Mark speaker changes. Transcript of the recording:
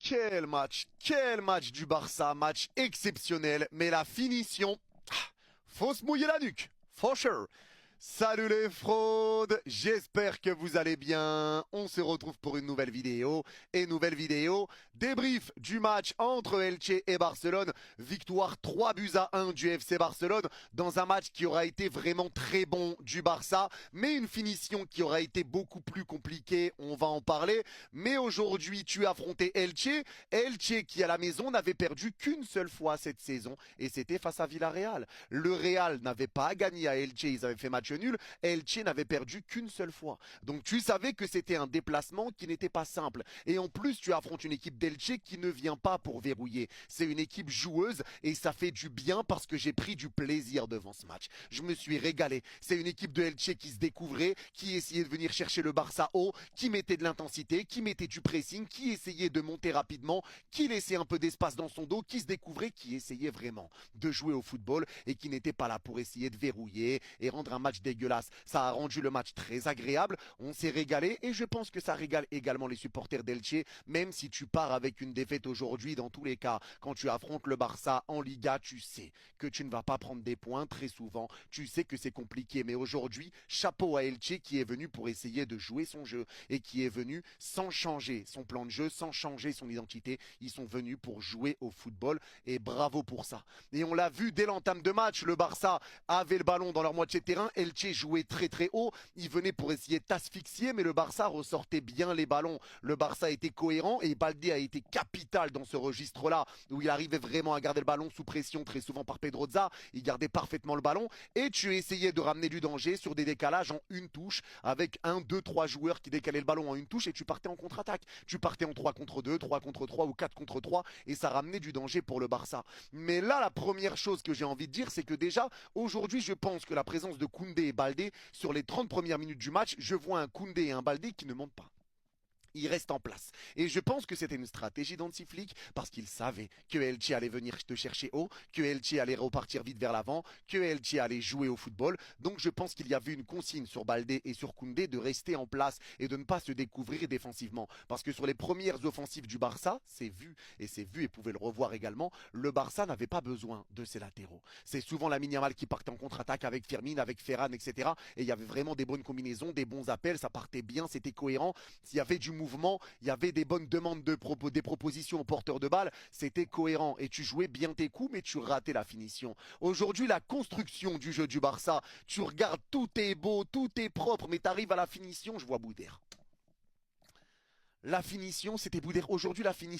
Speaker 1: Quel match du Barça, match exceptionnel, mais la finition, faut se mouiller la nuque, for sure. Salut les fraudes, j'espère que vous allez bien. On se retrouve pour une nouvelle vidéo. Débrief du match entre Elche et Barcelone. Victoire 3-1 du FC Barcelone dans un match qui aura été vraiment très bon du Barça, mais une finition qui aura été beaucoup plus compliquée, on va en parler. Mais aujourd'hui, tu as affronté Elche. Elche qui à la maison n'avait perdu qu'une seule fois cette saison et c'était face à Villarreal. Le Real n'avait pas gagné à Elche, ils avaient fait match nul. Elche n'avait perdu qu'une seule fois. Donc tu savais que c'était un déplacement qui n'était pas simple. Et en plus, tu affrontes une équipe d'Elche qui ne vient pas pour verrouiller. C'est une équipe joueuse et ça fait du bien parce que j'ai pris du plaisir devant ce match. Je me suis régalé. C'est une équipe de Elche qui se découvrait, qui essayait de venir chercher le Barça haut, qui mettait de l'intensité, qui mettait du pressing, qui essayait de monter rapidement, qui laissait un peu d'espace dans son dos, qui se découvrait, qui essayait vraiment de jouer au football et qui n'était pas là pour essayer de verrouiller et rendre un match dégueulasse. Ça a rendu le match très agréable, on s'est régalé et je pense que ça régale également les supporters d'Elche, même si tu pars avec une défaite aujourd'hui. Dans tous les cas, quand tu affrontes le Barça en Liga, tu sais que tu ne vas pas prendre des points très souvent, tu sais que c'est compliqué, mais aujourd'hui, chapeau à Elche qui est venu pour essayer de jouer son jeu et qui est venu sans changer son plan de jeu, sans changer son identité. Ils sont venus pour jouer au football et bravo pour ça. Et on l'a vu dès l'entame de match, le Barça avait le ballon dans leur moitié de terrain, Elche jouait très haut, ils venaient pour essayer d'asphyxier, mais le Barça ressortait bien les ballons. Le Barça était cohérent et Baldé a été capital dans ce registre-là, où il arrivait vraiment à garder le ballon sous pression, très souvent par Pedroza, il gardait parfaitement le ballon, et tu essayais de ramener du danger sur des décalages en une touche, avec 1, 2, 3 joueurs qui décalaient le ballon en une touche, et tu partais en contre-attaque. Tu partais en 3 contre 2, 3 contre 3 ou 4 contre 3, et ça ramenait du danger pour le Barça. Mais là, la première chose que j'ai envie de dire, c'est que déjà, aujourd'hui, je pense que la présence de Koundé et Baldé, sur les 30 premières minutes du match, je vois un Koundé et un Baldé qui ne montent pas. Il reste en place. Et je pense que c'était une stratégie d'Hansi Flick parce qu'il savait que Elche allait venir te chercher haut, que Elche allait repartir vite vers l'avant, que Elche allait jouer au football. Donc je pense qu'il y avait une consigne sur Baldé et sur Koundé de rester en place et de ne pas se découvrir défensivement. Parce que sur les premières offensives du Barça, c'est vu, et vous pouvez le revoir également, le Barça n'avait pas besoin de ses latéraux. C'est souvent Lamine Yamal qui partait en contre-attaque avec Fermin, avec Ferran, etc. Et il y avait vraiment des bonnes combinaisons, des bons appels, ça partait bien, c'était cohérent. S'il y avait du mouvement, il y avait des bonnes demandes des propositions aux porteurs de balles, c'était cohérent et tu jouais bien tes coups mais tu ratais la finition. Aujourd'hui, la construction du jeu du Barça, tu regardes, tout est beau, tout est propre, mais tu arrives à la finition, je vois Boudère. La finition, c'était Boudère. Aujourd'hui, la finition,